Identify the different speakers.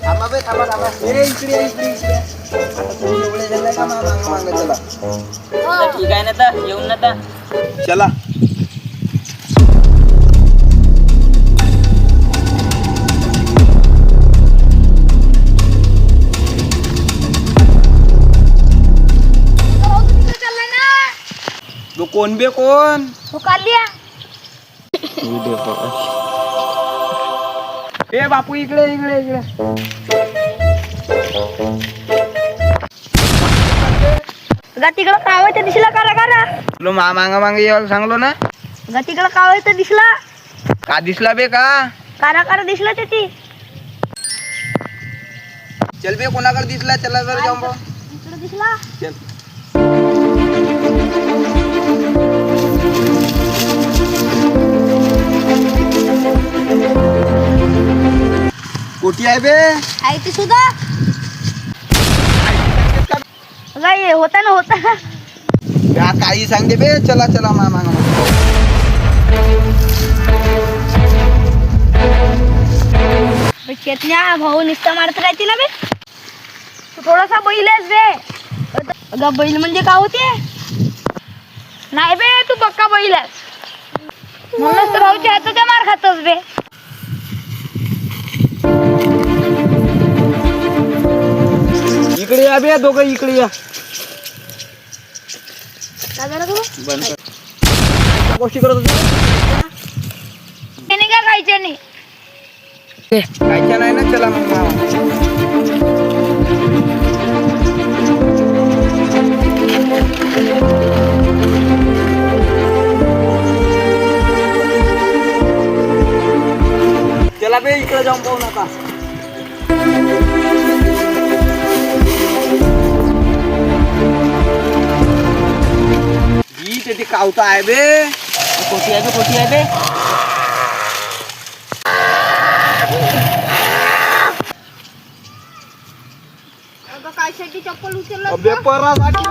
Speaker 1: थांबा बे, थांबा थांबा. इकडे आता तुम्ही एवढे झाले का माग चला.
Speaker 2: ठीक आहे ना तर येऊन ना तर.
Speaker 1: चला. तो कोण बे कोण? ए बापू इकडे.
Speaker 3: तिकडं कावायचं दिसला करा
Speaker 1: तुला मांग यायला सांगलो ना.
Speaker 3: तिकडं कावायचं दिसला
Speaker 1: का दिसला बे का?
Speaker 3: करा दिसला त्याची.
Speaker 1: चल बे, कोणाकडे दिसला? चला जरा जाऊन पाहू.
Speaker 3: इकडं दिसला.
Speaker 1: चल. कोठी आहे बे?
Speaker 3: आहे ती सुद्धा काय होता ना.
Speaker 1: या काही सांगते बे. चला मामा.
Speaker 3: चेतन्या भाऊ निस्ता मारत राहते ना बे. तू थोडासा बैल आहेस बे. अगं बैल म्हणजे का होते? नाही बे, तू पक्का बैल आहेस. म्हणूनच तर भाऊच्या हाताच्या मार खातोस बे.
Speaker 1: इकडे या बे, दोघं इकडे या.
Speaker 3: काय झालं तू?
Speaker 1: गोष्टी करत होती.
Speaker 3: त्याने काय खायचे नाही.
Speaker 1: कायच्या नाही ना. चला मग मामा. चला बे, इकडे जाऊन पाहू नका. ही ते कावता आहे बे.
Speaker 2: कोठी आहे बे.
Speaker 3: अगं काय साठी चप्पल उचललं?
Speaker 1: अबे, परासाठी